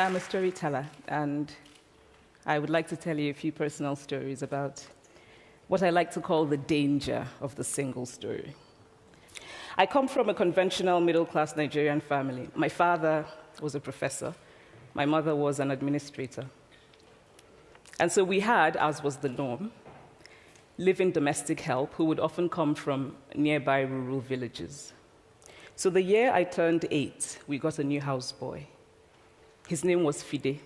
I'm a storyteller, and I would like to tell you a few personal stories about what I like to call the danger of the single story. I come from a conventional middle-class Nigerian family. My father was a professor. My mother was an administrator. And so we had, as was the norm, live-in domestic help who would often come from nearby rural villages. So the year I turned 8, we got a new houseboy. His name was Fide.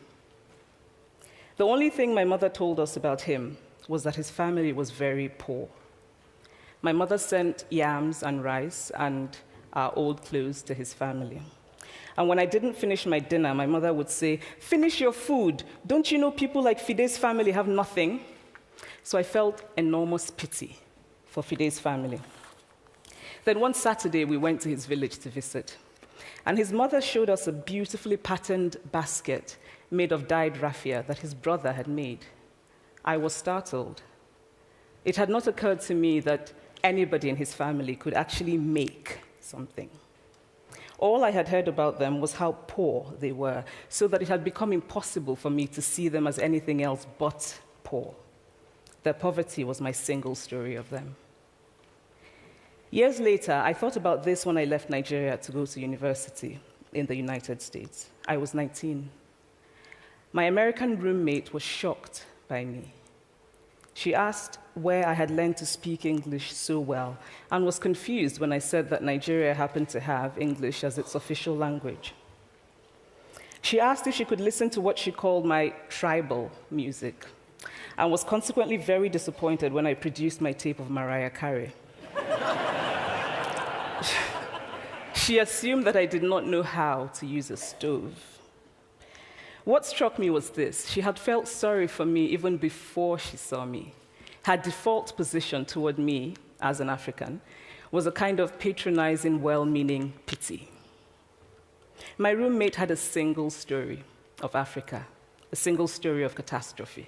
The only thing my mother told us about him was that his family was very poor. My mother sent yams and rice and our old clothes to his family. And when I didn't finish my dinner, my mother would say, "Finish your food. Don't you know people like Fide's family have nothing?" So I felt enormous pity for Fide's family. Then one Saturday, we went to his village to visit. And his mother showed us a beautifully patterned basket made of dyed raffia that his brother had made. I was startled. It had not occurred to me that anybody in his family could actually make something. All I had heard about them was how poor they were, so that it had become impossible for me to see them as anything else but poor. Their poverty was my single story of them. Years later, I thought about this when I left Nigeria to go to university in the United States. I was 19. My American roommate was shocked by me. She asked where I had learned to speak English so well and was confused when I said that Nigeria happened to have English as its official language. She asked if she could listen to what she called my tribal music and was consequently very disappointed when I produced my tape of Mariah Carey. She assumed that I did not know how to use a stove. What struck me was this: she had felt sorry for me even before she saw me. Her default position toward me, as an African, was a kind of patronizing, well-meaning pity. My roommate had a single story of Africa, a single story of catastrophe.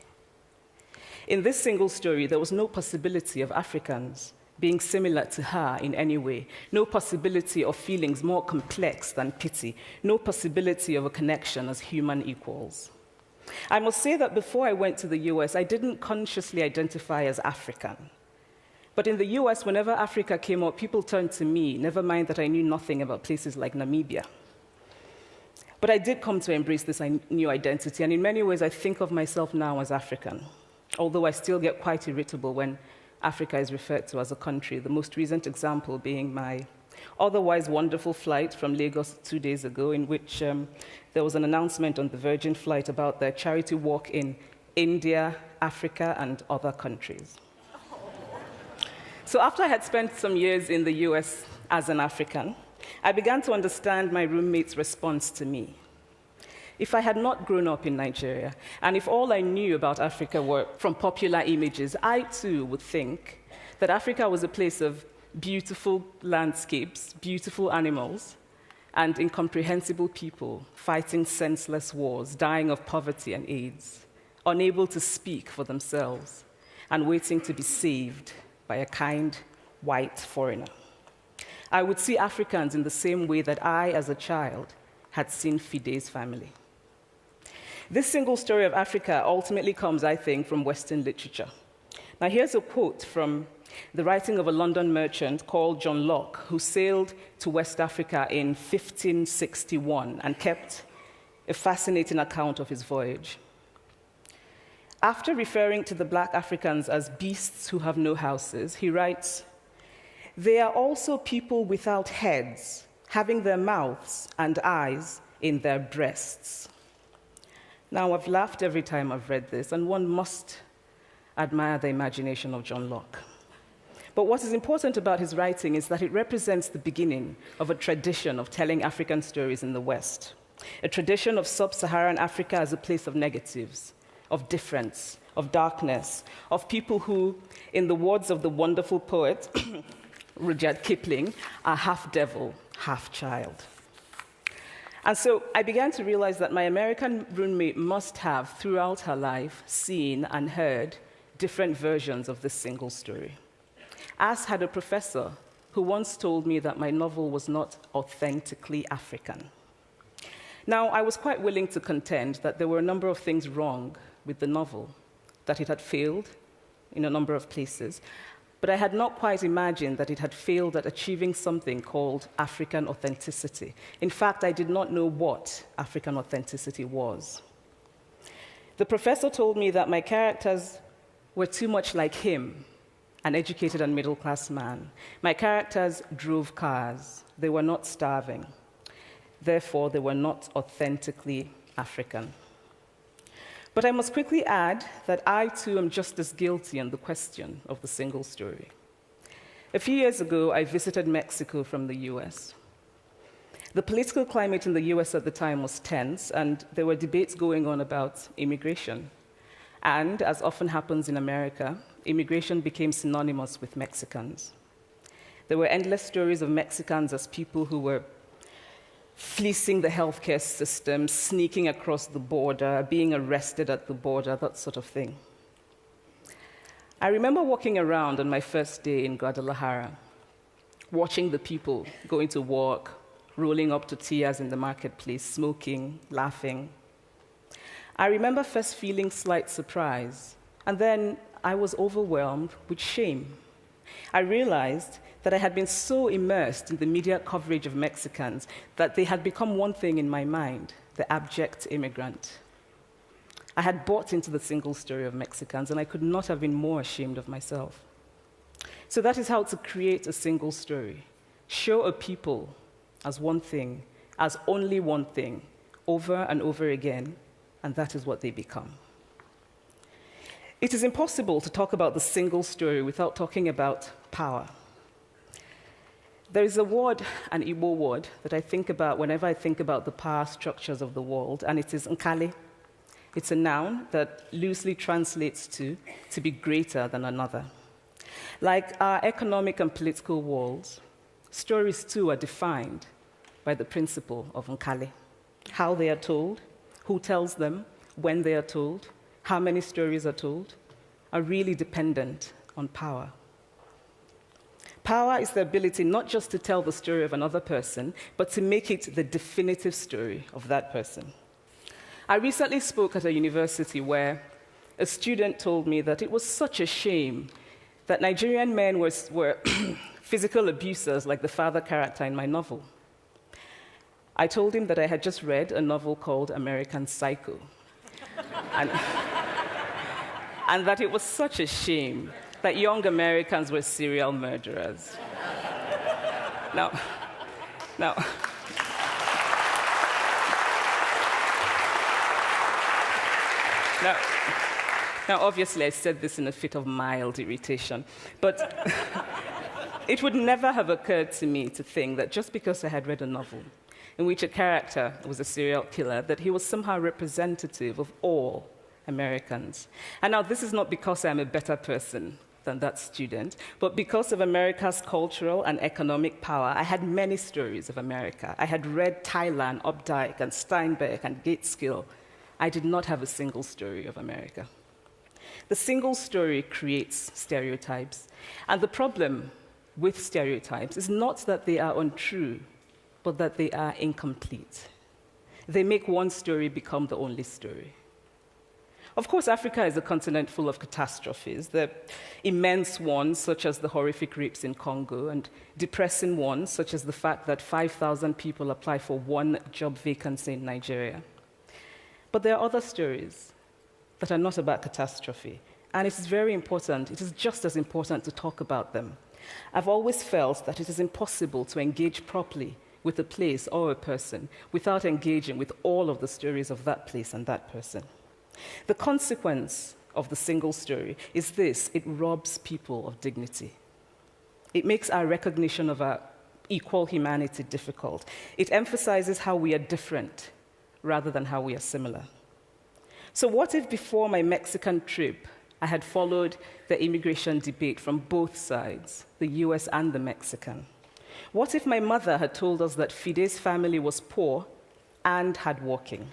In this single story, there was no possibility of Africans being similar to her in any way, no possibility of feelings more complex than pity, no possibility of a connection as human equals. I must say that before I went to the US, I didn't consciously identify as African. But in the US, whenever Africa came up, people turned to me, never mind that I knew nothing about places like Namibia. But I did come to embrace this new identity, and in many ways, I think of myself now as African, although I still get quite irritable when Africa is referred to as a country, the most recent example being my otherwise wonderful flight from Lagos 2 days ago, in which there was an announcement on the Virgin flight about their charity walk in India, Africa, and other countries. So after I had spent some years in the US as an African, I began to understand my roommate's response to me. If I had not grown up in Nigeria, and if all I knew about Africa were from popular images, I too would think that Africa was a place of beautiful landscapes, beautiful animals, and incomprehensible people fighting senseless wars, dying of poverty and AIDS, unable to speak for themselves, and waiting to be saved by a kind white foreigner. I would see Africans in the same way that I, as a child, had seen Fide's family. This single story of Africa ultimately comes, I think, from Western literature. Now, here's a quote from the writing of a London merchant called John Locke, who sailed to West Africa in 1561 and kept a fascinating account of his voyage. After referring to the black Africans as beasts who have no houses, he writes, "They are also people without heads, having their mouths and eyes in their breasts." Now, I've laughed every time I've read this, and one must admire the imagination of John Locke. But what is important about his writing is that it represents the beginning of a tradition of telling African stories in the West, a tradition of sub-Saharan Africa as a place of negatives, of difference, of darkness, of people who, in the words of the wonderful poet Rudyard Kipling, are half devil, half child. And so I began to realize that my American roommate must have, throughout her life, seen and heard different versions of this single story. As had a professor who once told me that my novel was not authentically African. Now, I was quite willing to contend that there were a number of things wrong with the novel, that it had failed in a number of places, but I had not quite imagined that it had failed at achieving something called African authenticity. In fact, I did not know what African authenticity was. The professor told me that my characters were too much like him, an educated and middle-class man. My characters drove cars. They were not starving. Therefore, they were not authentically African. But I must quickly add that I, too, am just as guilty on the question of the single story. A few years ago, I visited Mexico from the US. The political climate in the US at the time was tense, and there were debates going on about immigration. And, as often happens in America, immigration became synonymous with Mexicans. There were endless stories of Mexicans as people who were fleecing the healthcare system, sneaking across the border, being arrested at the border, that sort of thing. I remember walking around on my first day in Guadalajara, watching the people going to work, rolling up tortillas in the marketplace, smoking, laughing. I remember first feeling slight surprise, and then I was overwhelmed with shame. I realized that I had been so immersed in the media coverage of Mexicans that they had become one thing in my mind, the abject immigrant. I had bought into the single story of Mexicans, and I could not have been more ashamed of myself. So that is how to create a single story. Show a people as one thing, as only one thing, over and over again, and that is what they become. It is impossible to talk about the single story without talking about power. There is a word, an Igbo word, that I think about whenever I think about the power structures of the world, and it is nkali. It's a noun that loosely translates to be greater than another. Like our economic and political worlds, stories too are defined by the principle of nkali. How they are told, who tells them, when they are told, how many stories are told, are really dependent on power. Power is the ability not just to tell the story of another person, but to make it the definitive story of that person. I recently spoke at a university where a student told me that it was such a shame that Nigerian men were physical abusers like the father character in my novel. I told him that I had just read a novel called American Psycho, and that it was such a shame that young Americans were serial murderers. Now, obviously, I said this in a fit of mild irritation, but it would never have occurred to me to think that just because I had read a novel in which a character was a serial killer, that he was somehow representative of all Americans. And now, this is not because I'm a better person than that student, but because of America's cultural and economic power, I had many stories of America. I had read Thailand, Updike, and Steinbeck, and Gateskill. I did not have a single story of America. The single story creates stereotypes, and the problem with stereotypes is not that they are untrue, but that they are incomplete. They make one story become the only story. Of course, Africa is a continent full of catastrophes, the immense ones, such as the horrific rapes in Congo, and depressing ones, such as the fact that 5,000 people apply for one job vacancy in Nigeria. But there are other stories that are not about catastrophe, and it is very important, it is just as important to talk about them. I've always felt that it is impossible to engage properly with a place or a person without engaging with all of the stories of that place and that person. The consequence of the single story is this: it robs people of dignity. It makes our recognition of our equal humanity difficult. It emphasizes how we are different rather than how we are similar. So what if before my Mexican trip, I had followed the immigration debate from both sides, the US and the Mexican? What if my mother had told us that Fide's family was poor and hardworking?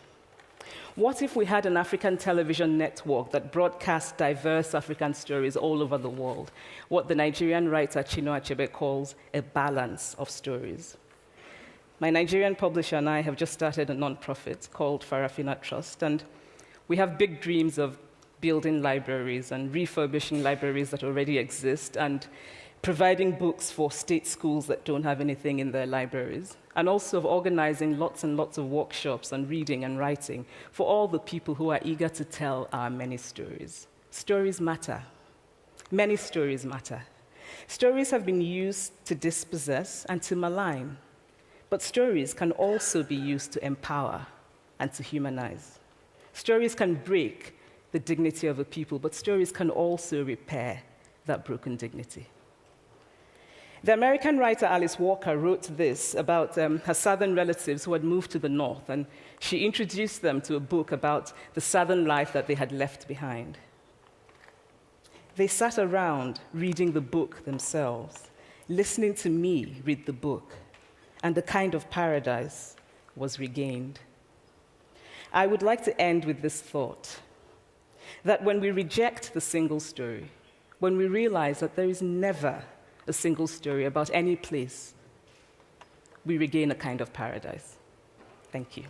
What if we had an African television network that broadcast diverse African stories all over the world, what the Nigerian writer Chinua Achebe calls a balance of stories? My Nigerian publisher and I have just started a nonprofit called Farafina Trust, and we have big dreams of building libraries and refurbishing libraries that already exist and providing books for state schools that don't have anything in their libraries, and also of organizing lots and lots of workshops on reading and writing for all the people who are eager to tell our many stories. Stories matter. Many stories matter. Stories have been used to dispossess and to malign, but stories can also be used to empower and to humanize. Stories can break the dignity of a people, but stories can also repair that broken dignity. The American writer Alice Walker wrote this about her southern relatives who had moved to the north, and she introduced them to a book about the southern life that they had left behind. They sat around reading the book themselves, listening to me read the book, and the kind of paradise was regained. I would like to end with this thought, that when we reject the single story, when we realize that there is never a single story about any place, we regain a kind of paradise. Thank you.